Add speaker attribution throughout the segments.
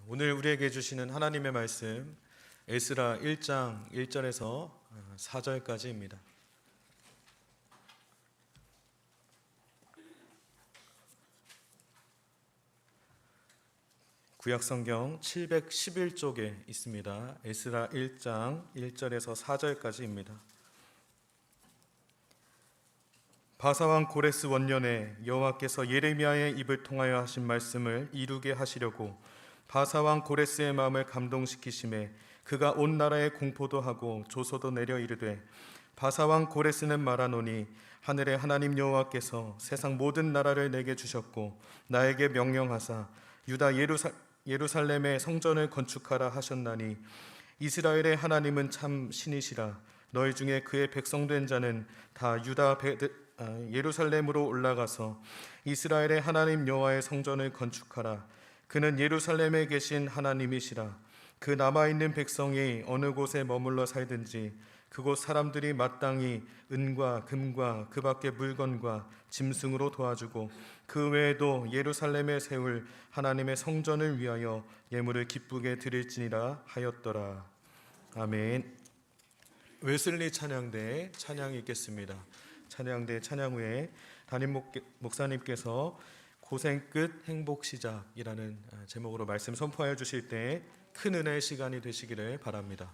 Speaker 1: 오늘 우리에게 주시는 하나님의 말씀 에스라 1장 1절에서 4절까지입니다. 구약성경 711쪽에 있습니다. 에스라 1장 1절에서 4절까지입니다. 바사왕 고레스 원년에 여호와께서 예레미야의 입을 통하여 하신 말씀을 이루게 하시려고 바사왕 고레스의 마음을 감동시키심에 그가 온 나라에 공포도 하고 조소도 내려 이르되, 바사왕 고레스는 말하노니 하늘의 하나님 여호와께서 세상 모든 나라를 내게 주셨고 나에게 명령하사 유다 예루살렘의 성전을 건축하라 하셨나니 이스라엘의 하나님은 참 신이시라. 너희 중에 그의 백성된 자는 다 예루살렘으로 올라가서 이스라엘의 하나님 여호와의 성전을 건축하라. 그는 예루살렘에 계신 하나님이시라. 그 남아있는 백성이 어느 곳에 머물러 살든지 그곳 사람들이 마땅히 은과 금과 그 밖의 물건과 짐승으로 도와주고 그 외에도 예루살렘에 세울 하나님의 성전을 위하여 예물을 기쁘게 드릴지니라 하였더라. 아멘. 웨슬리 찬양대 찬양이 있겠습니다. 찬양대 찬양 후에 담임 목사님께서 고생 끝 행복 시작이라는 제목으로 말씀 선포하여 주실 때 큰 은혜의 시간이 되시기를 바랍니다.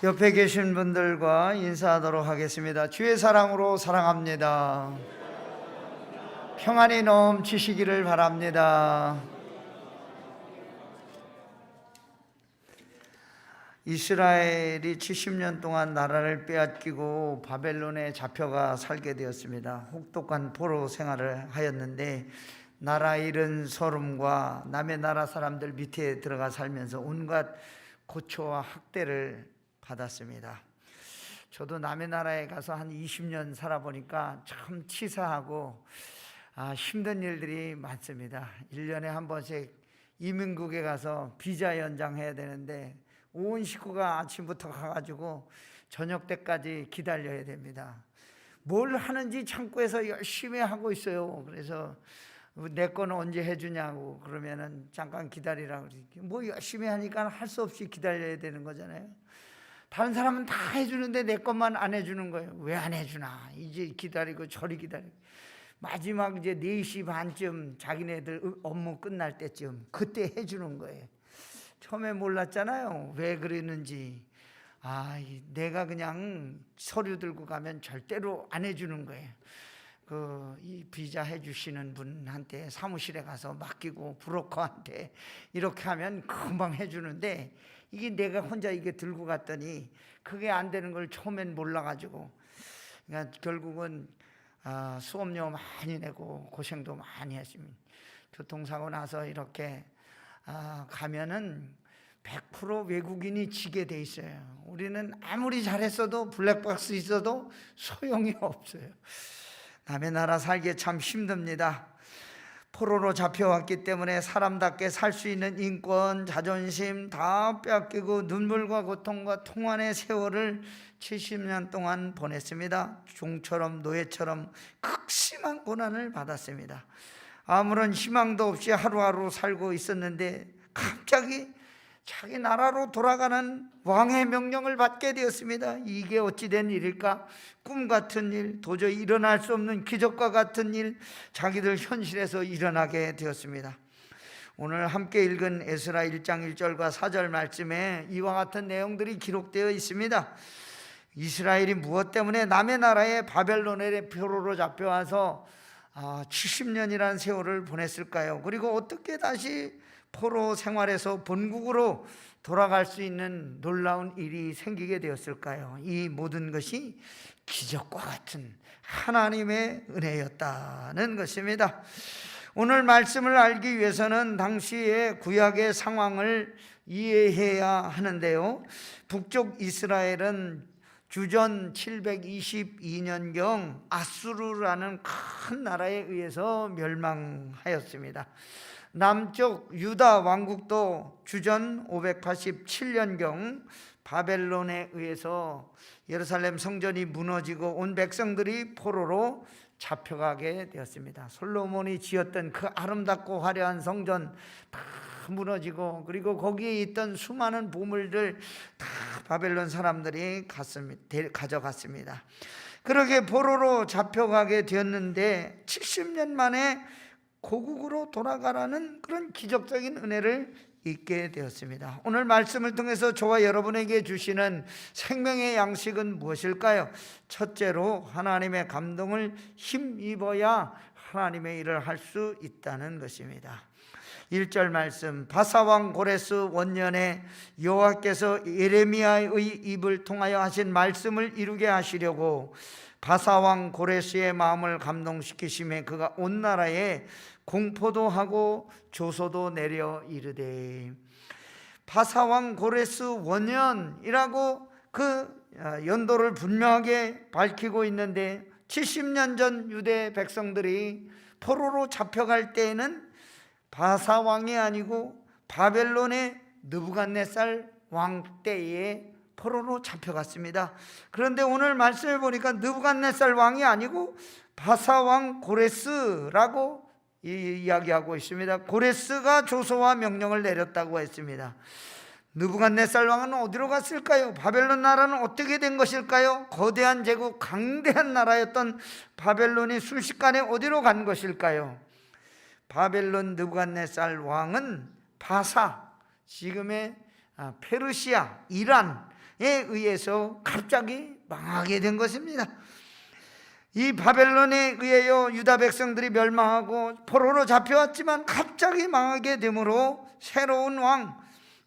Speaker 2: 옆에 계신 분들과 인사하도록 하겠습니다. 주의 사랑으로 사랑합니다. 평안이 넘치시기를 바랍니다. 이스라엘이 70년 동안 나라를 빼앗기고 바벨론에 잡혀가 살게 되었습니다. 혹독한 포로 생활을 하였는데 나라 잃은 서름과 남의 나라 사람들 밑에 들어가 살면서 온갖 고초와 학대를 받았습니다. 저도 남의 나라에 가서 한 20년 살아보니까 참 치사하고 힘든 일들이 많습니다. 1년에 한 번씩 이민국에 가서 비자 연장해야 되는데 온 식구가 아침부터 가가지고 저녁 때까지 기다려야 됩니다. 뭘 하는지 창고에서 열심히 하고 있어요. 그래서 내 거는 언제 해주냐고 그러면은 잠깐 기다리라고 그러지. 뭐 열심히 하니까 할 수 없이 기다려야 되는 거잖아요. 다른 사람은 다 해주는데 내 것만 안 해주는 거예요. 왜 안 해주나? 이제 기다리고 저리 기다리고 마지막 이제 4시 반쯤 자기네들 업무 끝날 때쯤 그때 해주는 거예요. 처음에 몰랐잖아요. 왜 그랬는지. 내가 그냥 서류 들고 가면 절대로 안 해주는 거예요. 이 비자 해주시는 분한테 사무실에 가서 맡기고 브로커한테 이렇게 하면 금방 해주는데 이게 내가 혼자 이게 들고 갔더니 그게 안 되는 걸 처음엔 몰라가지고 그러니까 결국은 수업료 많이 내고 고생도 많이 했습니다. 교통사고 나서 이렇게 가면은 100% 외국인이 지게 돼 있어요. 우리는 아무리 잘했어도 블랙박스 있어도 소용이 없어요. 남의 나라 살기 참 힘듭니다. 포로로 잡혀왔기 때문에 사람답게 살 수 있는 인권, 자존심 다 뺏기고 눈물과 고통과 통환의 세월을 70년 동안 보냈습니다. 종처럼 노예처럼 극심한 고난을 받았습니다. 아무런 희망도 없이 하루하루 살고 있었는데 갑자기 자기 나라로 돌아가는 왕의 명령을 받게 되었습니다. 이게 어찌된 일일까? 꿈 같은 일, 도저히 일어날 수 없는 기적과 같은 일, 자기들 현실에서 일어나게 되었습니다. 오늘 함께 읽은 에스라 1장 1절과 4절 말씀에 이와 같은 내용들이 기록되어 있습니다. 이스라엘이 무엇 때문에 남의 나라에 바벨론의 포로로 잡혀와서 70년이라는 세월을 보냈을까요? 그리고 어떻게 다시 포로 생활에서 본국으로 돌아갈 수 있는 놀라운 일이 생기게 되었을까요? 이 모든 것이 기적과 같은 하나님의 은혜였다는 것입니다. 오늘 말씀을 알기 위해서는 당시의 구약의 상황을 이해해야 하는데요. 북쪽 이스라엘은 주전 722년경 아수르라는 큰 나라에 의해서 멸망하였습니다. 남쪽 유다 왕국도 주전 587년경 바벨론에 의해서 예루살렘 성전이 무너지고 온 백성들이 포로로 잡혀가게 되었습니다. 솔로몬이 지었던 그 아름답고 화려한 성전 다 무너지고, 그리고 거기에 있던 수많은 보물들 다 바벨론 사람들이 가져갔습니다. 그렇게 포로로 잡혀가게 되었는데 70년 만에 고국으로 돌아가라는 그런 기적적인 은혜를 있게 되었습니다. 오늘 말씀을 통해서 저와 여러분에게 주시는 생명의 양식은 무엇일까요? 첫째로 하나님의 감동을 힘입어야 하나님의 일을 할 수 있다는 것입니다. 1절 말씀, 바사왕 고레스 원년에 여호와께서 예레미야의 입을 통하여 하신 말씀을 이루게 하시려고 바사왕 고레스의 마음을 감동시키심에 그가 온 나라에 공포도 하고 조소도 내려 이르되. 바사왕 고레스 원년이라고 그 연도를 분명하게 밝히고 있는데 70년 전 유대 백성들이 포로로 잡혀갈 때에는 바사왕이 아니고 바벨론의 느부갓네살 왕 때에 포로로 잡혀갔습니다. 그런데 오늘 말씀을 보니까 느부갓네살 왕이 아니고 바사왕 고레스라고 이야기하고 있습니다. 고레스가 조서와 명령을 내렸다고 했습니다. 느부갓네살 왕은 어디로 갔을까요? 바벨론 나라는 어떻게 된 것일까요? 거대한 제국, 강대한 나라였던 바벨론이 순식간에 어디로 간 것일까요? 바벨론 느부갓네살 왕은 바사, 지금의 페르시아, 이란에 의해서 갑자기 망하게 된 것입니다. 이 바벨론에 의하여 유다 백성들이 멸망하고 포로로 잡혀왔지만 갑자기 망하게 되므로 새로운 왕,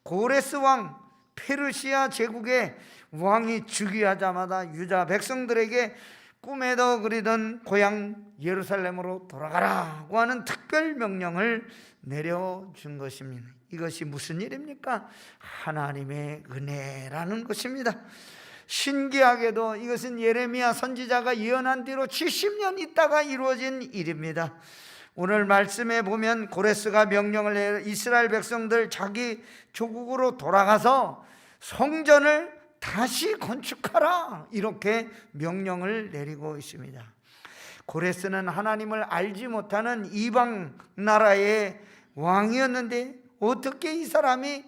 Speaker 2: 고레스 왕, 페르시아 제국의 왕이 즉위하자마자 유다 백성들에게 꿈에도 그리던 고향 예루살렘으로 돌아가라고 하는 특별 명령을 내려준 것입니다. 이것이 무슨 일입니까? 하나님의 은혜라는 것입니다. 신기하게도 이것은 예레미야 선지자가 예언한 뒤로 70년 있다가 이루어진 일입니다. 오늘 말씀에 보면 고레스가 명령을 내려 이스라엘 백성들 자기 조국으로 돌아가서 성전을 다시 건축하라, 이렇게 명령을 내리고 있습니다. 고레스는 하나님을 알지 못하는 이방 나라의 왕이었는데 어떻게 이 사람이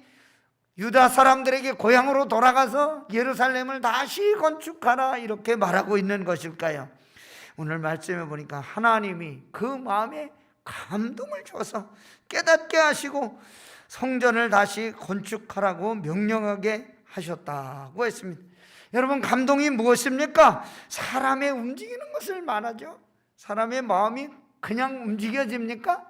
Speaker 2: 유다 사람들에게 고향으로 돌아가서 예루살렘을 다시 건축하라 이렇게 말하고 있는 것일까요? 오늘 말씀에 보니까 하나님이 그 마음에 감동을 줘서 깨닫게 하시고 성전을 다시 건축하라고 명령하게 하셨다고 했습니다. 여러분, 감동이 무엇입니까? 사람의 움직이는 것을 말하죠. 사람의 마음이 그냥 움직여집니까?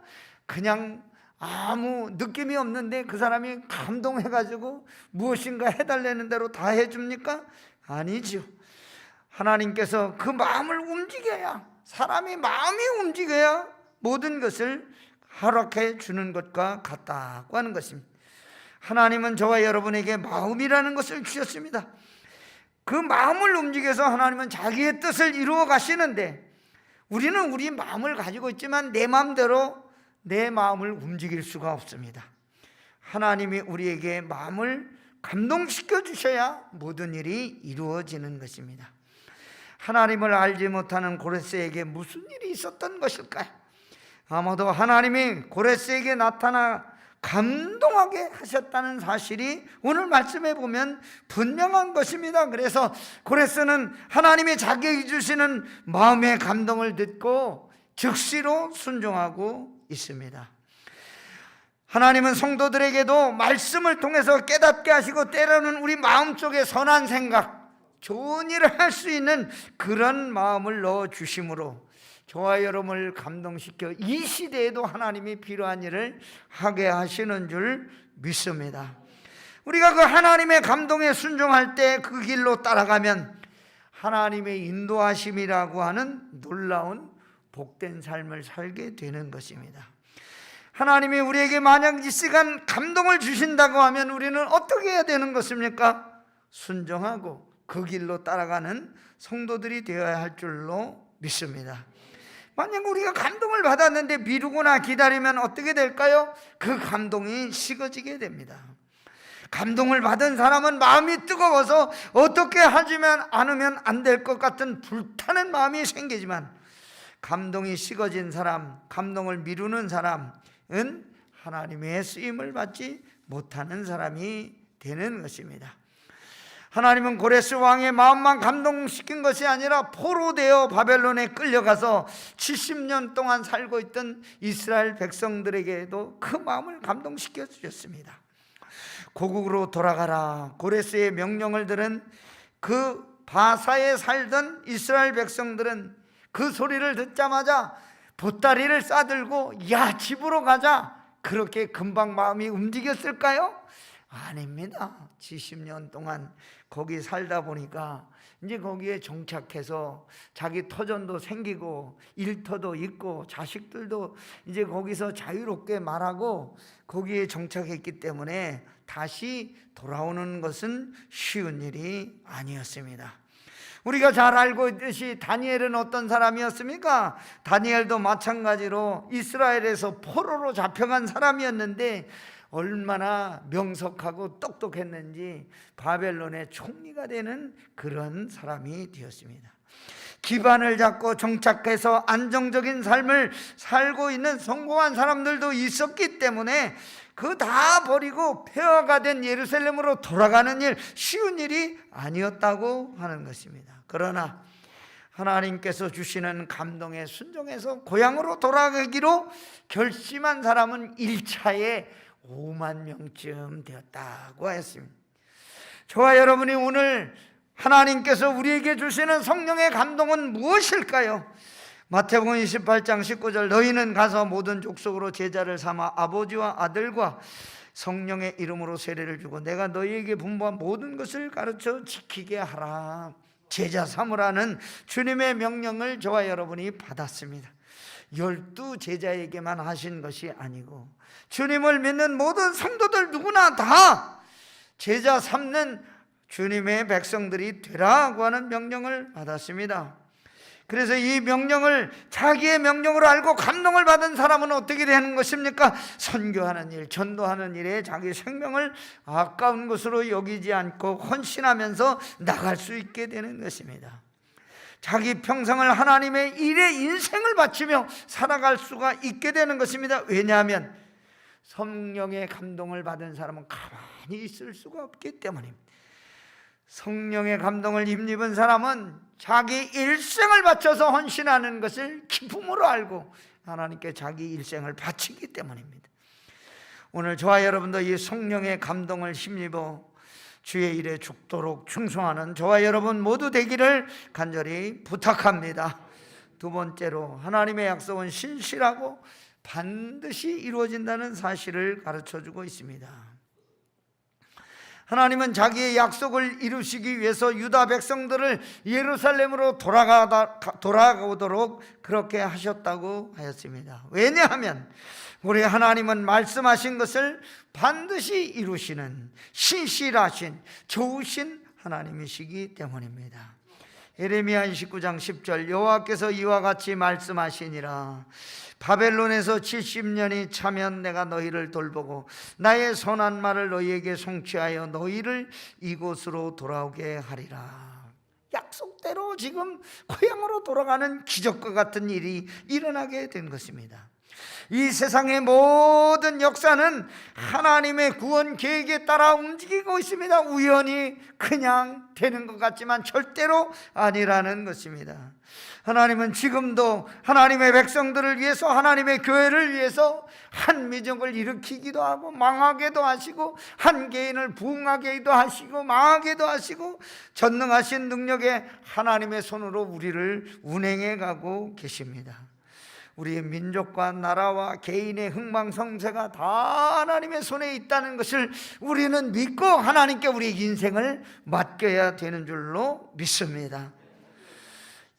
Speaker 2: 그냥 아무 느낌이 없는데 그 사람이 감동해가지고 무엇인가 해달라는 대로 다 해줍니까? 아니죠. 하나님께서 그 마음을 움직여야, 사람의 마음이 움직여야 모든 것을 허락해 주는 것과 같다고 하는 것입니다. 하나님은 저와 여러분에게 마음이라는 것을 주셨습니다. 그 마음을 움직여서 하나님은 자기의 뜻을 이루어 가시는데, 우리는 우리 마음을 가지고 있지만 내 마음대로 내 마음을 움직일 수가 없습니다. 하나님이 우리에게 마음을 감동시켜 주셔야 모든 일이 이루어지는 것입니다. 하나님을 알지 못하는 고레스에게 무슨 일이 있었던 것일까요? 아마도 하나님이 고레스에게 나타나 감동하게 하셨다는 사실이 오늘 말씀에 보면 분명한 것입니다. 그래서 고레스는 하나님이 자기에게 주시는 마음의 감동을 듣고 즉시로 순종하고 있습니다. 하나님은 성도들에게도 말씀을 통해서 깨닫게 하시고 때로는 우리 마음속에 선한 생각, 좋은 일을 할 수 있는 그런 마음을 넣어주심으로 저와 여러분을 감동시켜 이 시대에도 하나님이 필요한 일을 하게 하시는 줄 믿습니다. 우리가 그 하나님의 감동에 순종할 때 그 길로 따라가면 하나님의 인도하심이라고 하는 놀라운 복된 삶을 살게 되는 것입니다. 하나님이 우리에게 만약 이 시간 감동을 주신다고 하면 우리는 어떻게 해야 되는 것입니까? 순종하고 그 길로 따라가는 성도들이 되어야 할 줄로 믿습니다. 만약 우리가 감동을 받았는데 미루거나 기다리면 어떻게 될까요? 그 감동이 식어지게 됩니다. 감동을 받은 사람은 마음이 뜨거워서 어떻게 하지만 않으면 안 될 것 같은 불타는 마음이 생기지만, 감동이 식어진 사람, 감동을 미루는 사람은 하나님의 쓰임을 받지 못하는 사람이 되는 것입니다. 하나님은 고레스 왕의 마음만 감동시킨 것이 아니라 포로되어 바벨론에 끌려가서 70년 동안 살고 있던 이스라엘 백성들에게도 그 마음을 감동시켜 주셨습니다. 고국으로 돌아가라, 고레스의 명령을 들은 그 바사에 살던 이스라엘 백성들은 그 소리를 듣자마자 보따리를 싸들고 야, 집으로 가자, 그렇게 금방 마음이 움직였을까요? 아닙니다. 70년 동안 거기 살다 보니까 이제 거기에 정착해서 자기 터전도 생기고 일터도 있고 자식들도 이제 거기서 자유롭게 말하고 거기에 정착했기 때문에 다시 돌아오는 것은 쉬운 일이 아니었습니다. 우리가 잘 알고 있듯이 다니엘은 어떤 사람이었습니까? 다니엘도 마찬가지로 이스라엘에서 포로로 잡혀간 사람이었는데 얼마나 명석하고 똑똑했는지 바벨론의 총리가 되는 그런 사람이 되었습니다. 기반을 잡고 정착해서 안정적인 삶을 살고 있는 성공한 사람들도 있었기 때문에 그 다 버리고 폐허가 된 예루살렘으로 돌아가는 일, 쉬운 일이 아니었다고 하는 것입니다. 그러나 하나님께서 주시는 감동에 순종해서 고향으로 돌아가기로 결심한 사람은 1차에 5만 명쯤 되었다고 하였습니다. 저와 여러분이 오늘 하나님께서 우리에게 주시는 성령의 감동은 무엇일까요? 마태복음 28장 19절, 너희는 가서 모든 족속으로 제자를 삼아 아버지와 아들과 성령의 이름으로 세례를 주고 내가 너희에게 분부한 모든 것을 가르쳐 지키게 하라. 제자 삼으라는 주님의 명령을 저와 여러분이 받았습니다. 12 제자에게만 하신 것이 아니고 주님을 믿는 모든 성도들 누구나 다 제자 삼는 주님의 백성들이 되라고 하는 명령을 받았습니다. 그래서 이 명령을 자기의 명령으로 알고 감동을 받은 사람은 어떻게 되는 것입니까? 선교하는 일, 전도하는 일에 자기 생명을 아까운 것으로 여기지 않고 헌신하면서 나갈 수 있게 되는 것입니다. 자기 평생을 하나님의 일에 인생을 바치며 살아갈 수가 있게 되는 것입니다. 왜냐하면 성령의 감동을 받은 사람은 가만히 있을 수가 없기 때문입니다. 성령의 감동을 힘입은 사람은 자기 일생을 바쳐서 헌신하는 것을 기쁨으로 알고 하나님께 자기 일생을 바치기 때문입니다. 오늘 저와 여러분도 이 성령의 감동을 힘입어 주의 일에 죽도록 충성하는 저와 여러분 모두 되기를 간절히 부탁합니다. 두 번째로, 하나님의 약속은 신실하고 반드시 이루어진다는 사실을 가르쳐주고 있습니다. 하나님은 자기의 약속을 이루시기 위해서 유다 백성들을 예루살렘으로 돌아오도록 그렇게 하셨다고 하였습니다. 왜냐하면 우리 하나님은 말씀하신 것을 반드시 이루시는 신실하신 좋으신 하나님이시기 때문입니다. 예레미야 29장 10절, 여호와께서 이와 같이 말씀하시니라. 바벨론에서 70년이 차면 내가 너희를 돌보고 나의 선한 말을 너희에게 성취하여 너희를 이곳으로 돌아오게 하리라. 약속대로 지금 고향으로 돌아가는 기적과 같은 일이 일어나게 된 것입니다. 이 세상의 모든 역사는 하나님의 구원 계획에 따라 움직이고 있습니다. 우연히 그냥 되는 것 같지만 절대로 아니라는 것입니다. 하나님은 지금도 하나님의 백성들을 위해서, 하나님의 교회를 위해서 한 민족을 일으키기도 하고 망하게도 하시고, 한 개인을 부흥하게도 하시고 망하게도 하시고, 전능하신 능력의 하나님의 손으로 우리를 운행해 가고 계십니다. 우리의 민족과 나라와 개인의 흥망성쇠가 다 하나님의 손에 있다는 것을 우리는 믿고 하나님께 우리의 인생을 맡겨야 되는 줄로 믿습니다.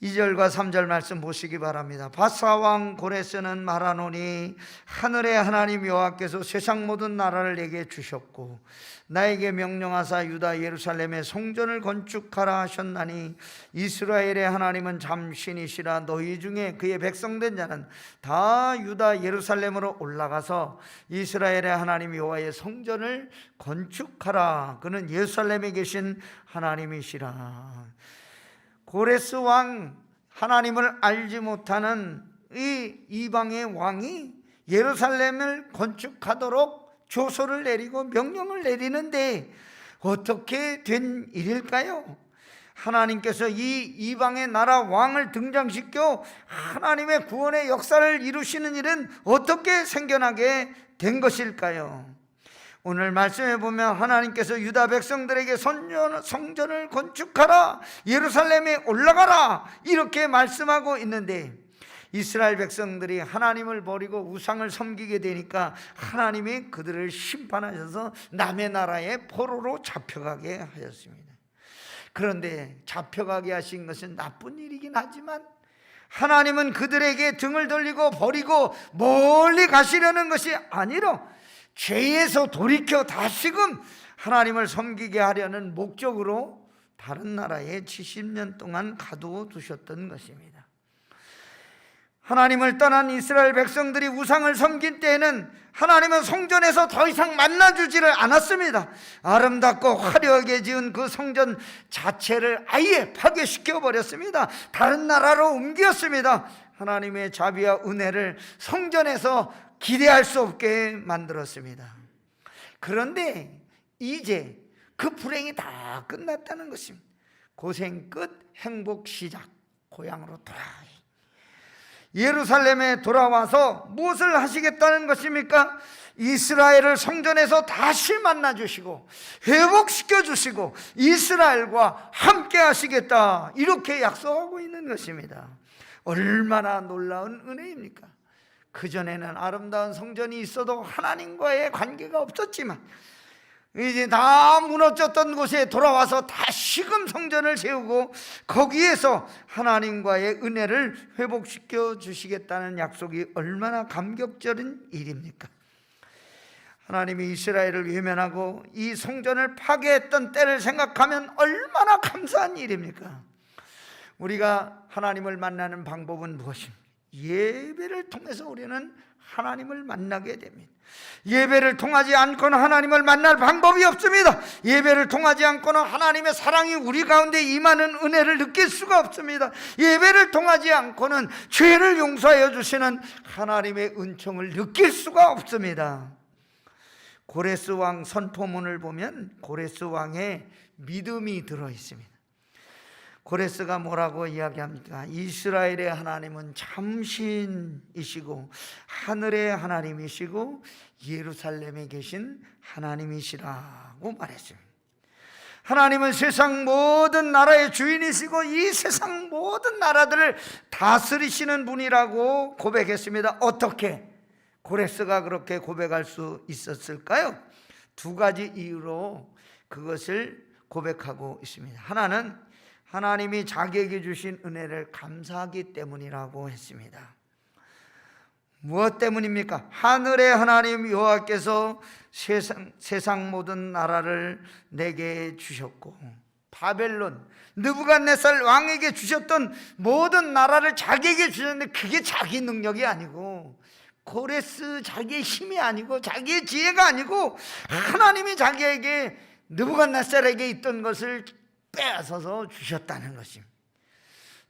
Speaker 2: 2절과 3절 말씀 보시기 바랍니다. 바사왕 고레스는 말하노니 하늘의 하나님 여호와께서 세상 모든 나라를 내게 주셨고 나에게 명령하사 유다 예루살렘의 성전을 건축하라 하셨나니 이스라엘의 하나님은 참신이시라. 너희 중에 그의 백성된 자는 다 유다 예루살렘으로 올라가서 이스라엘의 하나님 여호와의 성전을 건축하라. 그는 예루살렘에 계신 하나님이시라. 고레스 왕, 하나님을 알지 못하는 이 이방의 왕이 예루살렘을 건축하도록 조서를 내리고 명령을 내리는데 어떻게 된 일일까요? 하나님께서 이 이방의 나라 왕을 등장시켜 하나님의 구원의 역사를 이루시는 일은 어떻게 생겨나게 된 것일까요? 오늘 말씀에 보면 하나님께서 유다 백성들에게 성전을 건축하라, 예루살렘에 올라가라 이렇게 말씀하고 있는데, 이스라엘 백성들이 하나님을 버리고 우상을 섬기게 되니까 하나님이 그들을 심판하셔서 남의 나라의 포로로 잡혀가게 하였습니다. 그런데 잡혀가게 하신 것은 나쁜 일이긴 하지만 하나님은 그들에게 등을 돌리고 버리고 멀리 가시려는 것이 아니라 죄에서 돌이켜 다시금 하나님을 섬기게 하려는 목적으로 다른 나라에 70년 동안 가두어 두셨던 것입니다. 하나님을 떠난 이스라엘 백성들이 우상을 섬긴 때에는 하나님은 성전에서 더 이상 만나주지를 않았습니다. 아름답고 화려하게 지은 그 성전 자체를 아예 파괴시켜 버렸습니다. 다른 나라로 옮겼습니다. 하나님의 자비와 은혜를 성전에서 기대할 수 없게 만들었습니다. 그런데 이제 그 불행이 다 끝났다는 것입니다. 고생 끝, 행복 시작. 고향으로 돌아가. 예루살렘에 돌아와서 무엇을 하시겠다는 것입니까? 이스라엘을 성전에서 다시 만나주시고 회복시켜 주시고 이스라엘과 함께 하시겠다, 이렇게 약속하고 있는 것입니다. 얼마나 놀라운 은혜입니까? 그전에는 아름다운 성전이 있어도 하나님과의 관계가 없었지만 이제 다 무너졌던 곳에 돌아와서 다시금 성전을 세우고 거기에서 하나님과의 은혜를 회복시켜 주시겠다는 약속이 얼마나 감격적인 일입니까? 하나님이 이스라엘을 외면하고 이 성전을 파괴했던 때를 생각하면 얼마나 감사한 일입니까? 우리가 하나님을 만나는 방법은 무엇입니까? 예배를 통해서 우리는 하나님을 만나게 됩니다. 예배를 통하지 않고는 하나님을 만날 방법이 없습니다. 예배를 통하지 않고는 하나님의 사랑이 우리 가운데 임하는 은혜를 느낄 수가 없습니다. 예배를 통하지 않고는 죄를 용서하여 주시는 하나님의 은총을 느낄 수가 없습니다. 고레스 왕 선포문을 보면 고레스 왕의 믿음이 들어 있습니다. 고레스가 뭐라고 이야기합니까? 이스라엘의 하나님은 참신이시고 하늘의 하나님이시고 예루살렘에 계신 하나님이시라고 말했습니다. 하나님은 세상 모든 나라의 주인이시고 이 세상 모든 나라들을 다스리시는 분이라고 고백했습니다. 어떻게 고레스가 그렇게 고백할 수 있었을까요? 두 가지 이유로 그것을 고백하고 있습니다. 하나는 하나님이 자기에게 주신 은혜를 감사하기 때문이라고 했습니다. 무엇 때문입니까? 하늘의 하나님 여호와께서 세상 모든 나라를 내게 주셨고 바벨론 느부갓네살 왕에게 주셨던 모든 나라를 자기에게 주셨는데 그게 자기 능력이 아니고 고레스 자기의 힘이 아니고 자기의 지혜가 아니고 하나님이 자기에게 느부갓네살에게 있던 것을 빼앗아서 주셨다는 것입니다.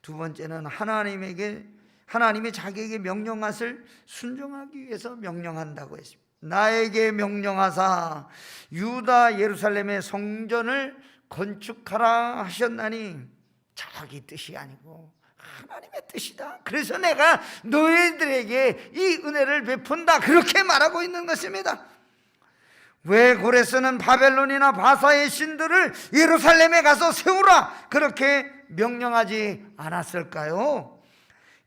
Speaker 2: 두 번째는 하나님이 자기에게 명령하실 순종하기 위해서 명령한다고 했습니다. 나에게 명령하사 유다 예루살렘의 성전을 건축하라 하셨나니 자기 뜻이 아니고 하나님의 뜻이다. 그래서 내가 너희들에게 이 은혜를 베푼다, 그렇게 말하고 있는 것입니다. 왜 고레스는 바벨론이나 바사의 신들을 예루살렘에 가서 세우라 그렇게 명령하지 않았을까요?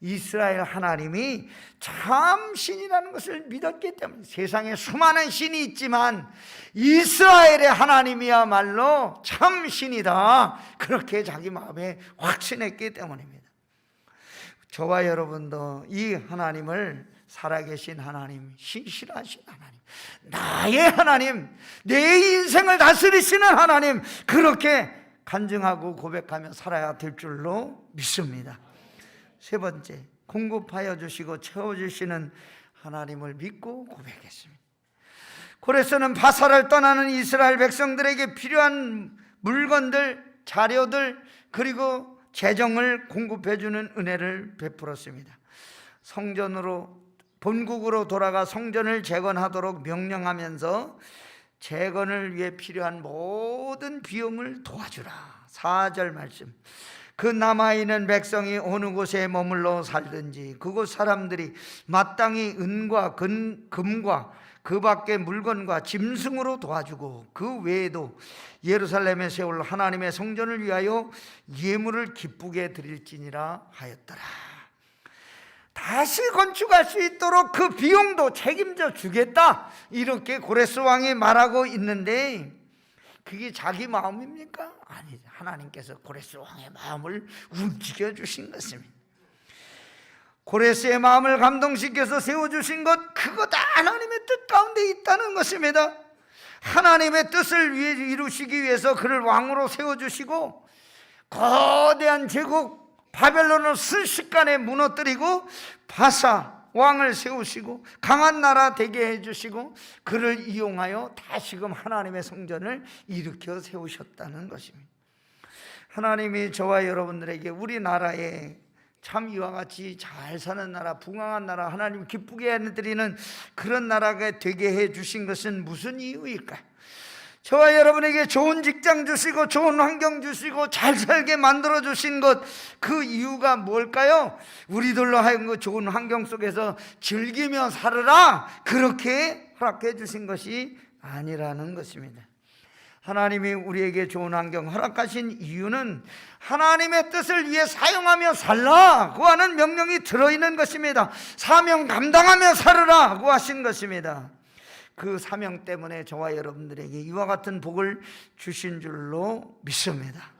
Speaker 2: 이스라엘 하나님이 참 신이라는 것을 믿었기 때문에. 세상에 수많은 신이 있지만 이스라엘의 하나님이야말로 참 신이다, 그렇게 자기 마음에 확신했기 때문입니다. 저와 여러분도 이 하나님을, 살아계신 하나님, 신실하신 하나님, 나의 하나님, 내 인생을 다스리시는 하나님, 그렇게 간증하고 고백하며 살아야 될 줄로 믿습니다. 세 번째, 공급하여 주시고 채워주시는 하나님을 믿고 고백했습니다. 고레스는 바사를 떠나는 이스라엘 백성들에게 필요한 물건들, 자료들, 그리고 재정을 공급해 주는 은혜를 베풀었습니다. 성전으로, 본국으로 돌아가 성전을 재건하도록 명령하면서 재건을 위해 필요한 모든 비용을 도와주라. 4절 말씀, 그 남아있는 백성이 어느 곳에 머물러 살든지 그곳 사람들이 마땅히 은과 금과 그 밖의 물건과 짐승으로 도와주고, 그 외에도 예루살렘에 세울 하나님의 성전을 위하여 예물을 기쁘게 드릴지니라 하였더라. 다시 건축할 수 있도록 그 비용도 책임져 주겠다, 이렇게 고레스 왕이 말하고 있는데, 그게 자기 마음입니까? 아니죠. 하나님께서 고레스 왕의 마음을 움직여 주신 것입니다. 고레스의 마음을 감동시켜서 세워주신 것, 그거 다 하나님의 뜻 가운데 있다는 것입니다. 하나님의 뜻을 이루시기 위해서 그를 왕으로 세워주시고, 거대한 제국 바벨론을 순식간에 무너뜨리고 바사 왕을 세우시고 강한 나라 되게 해주시고, 그를 이용하여 다시금 하나님의 성전을 일으켜 세우셨다는 것입니다. 하나님이 저와 여러분들에게 우리나라에 참 이와 같이 잘 사는 나라, 풍성한 나라, 하나님 기쁘게 해드리는 그런 나라가 되게 해주신 것은 무슨 이유일까요? 저와 여러분에게 좋은 직장 주시고 좋은 환경 주시고 잘 살게 만들어 주신 것, 그 이유가 뭘까요? 우리들로 하여금 그 좋은 환경 속에서 즐기며 살아라, 그렇게 허락해 주신 것이 아니라는 것입니다. 하나님이 우리에게 좋은 환경 허락하신 이유는 하나님의 뜻을 위해 사용하며 살라고 하는 명령이 들어있는 것입니다. 사명 감당하며 살으라고 하신 것입니다. 그 사명 때문에 저와 여러분들에게 이와 같은 복을 주신 줄로 믿습니다.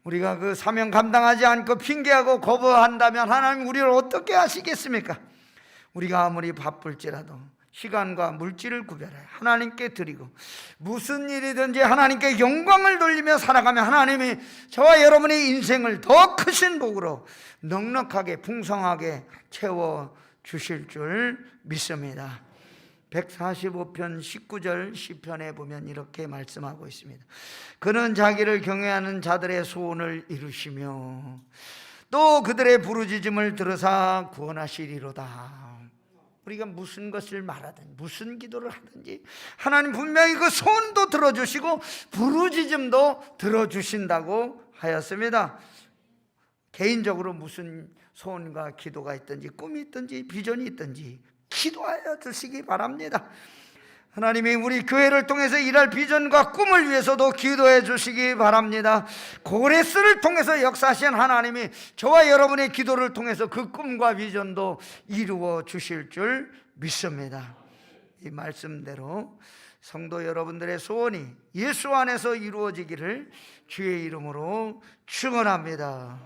Speaker 2: 우리가 그 사명 감당하지 않고 핑계하고 거부한다면 하나님 우리를 어떻게 하시겠습니까? 우리가 아무리 바쁠지라도 시간과 물질을 구별해 하나님께 드리고 무슨 일이든지 하나님께 영광을 돌리며 살아가면 하나님이 저와 여러분의 인생을 더 크신 복으로 넉넉하게 풍성하게 채워주실 줄 믿습니다. 145편 19절 시편에 보면 이렇게 말씀하고 있습니다. 그는 자기를 경외하는 자들의 소원을 이루시며 또 그들의 부르짖음을 들으사 구원하시리로다. 우리가 무슨 것을 말하든지 무슨 기도를 하든지 하나님 분명히 그 소원도 들어주시고 부르짖음도 들어주신다고 하였습니다. 개인적으로 무슨 소원과 기도가 있든지 꿈이 있든지 비전이 있든지 기도하여 주시기 바랍니다. 하나님이 우리 교회를 통해서 일할 비전과 꿈을 위해서도 기도해 주시기 바랍니다. 고레스를 통해서 역사하신 하나님이 저와 여러분의 기도를 통해서 그 꿈과 비전도 이루어 주실 줄 믿습니다. 이 말씀대로 성도 여러분들의 소원이 예수 안에서 이루어지기를 주의 이름으로 축원합니다.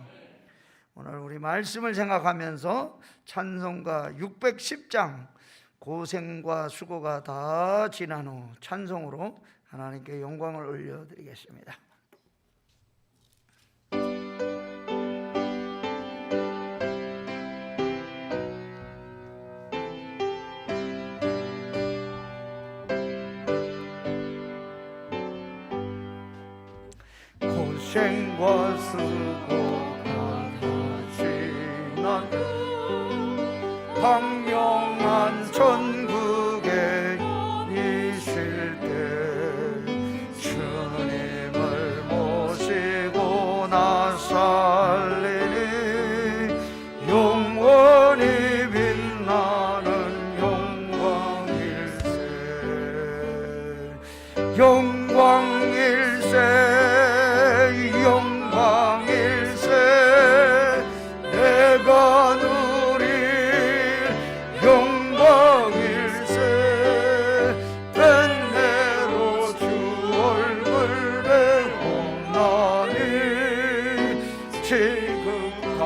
Speaker 2: 오늘 우리 말씀을 생각하면서 찬송가 610장 고생과 수고가 다 지난 후 찬송으로 하나님께 영광을 올려드리겠습니다. 고생과 수고가 다 지난 광명한 천국에 이실 때 주님을 모시고 나살리니 영원히 빛나는 영광일세 영광일세 영광일세 내가 누릴 영광일세 뱃내로 주 얼굴 배고나니 지극한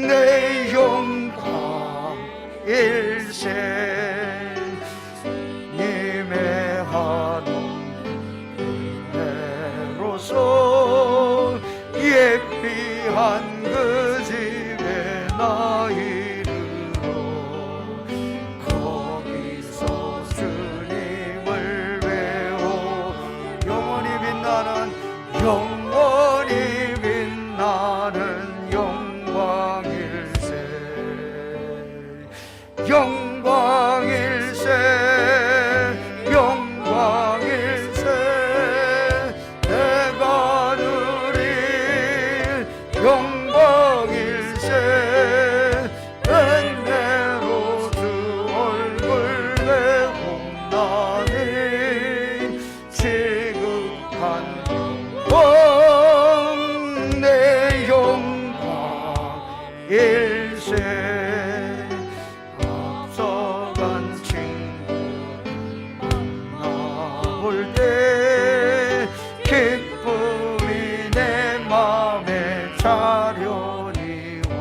Speaker 2: 내 영광일세 님의 한없는 은혜로서 예비한 그 집에 나 이르러 거기서 주님을 배워 영원히 빛나는 영광일세 영광일세 영광일세 내가 누릴 영광일세 뱃내로 주 얼굴 배고나니 지극한 내 영광일세 앞서간 친구 만나볼 때 기쁨이 내 맘에 차려니와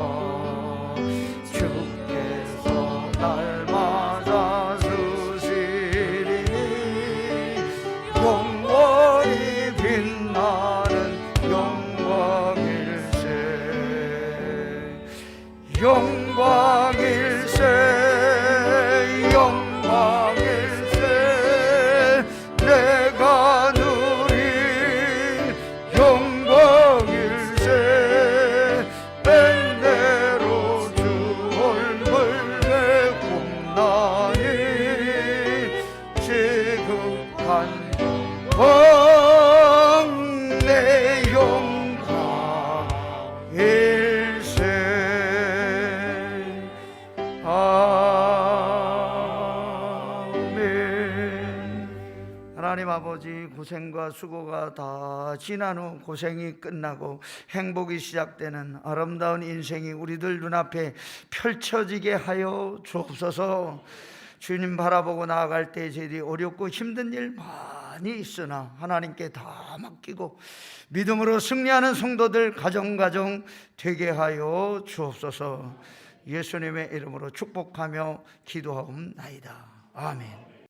Speaker 2: 주께서 날 맞아 주시리니 영원히 빛나는 영광일세 영광일세 영광일세 내가 누릴 영광일세 뱃내로 주 얼굴 배고나니 지극한 내 영광일세 아멘. 하나님 아버지, 고생과 수고가 다 지난 후 고생이 끝나고 행복이 시작되는 아름다운 인생이 우리들 눈앞에 펼쳐지게 하여 주옵소서. 주님 바라보고 나아갈 때 저희들이 어렵고 힘든 일 많이 있으나 하나님께 다 맡기고 믿음으로 승리하는 성도들 가정 되게 하여 주옵소서. 예수님의 이름으로 축복하며 기도하옵나이다. 아멘.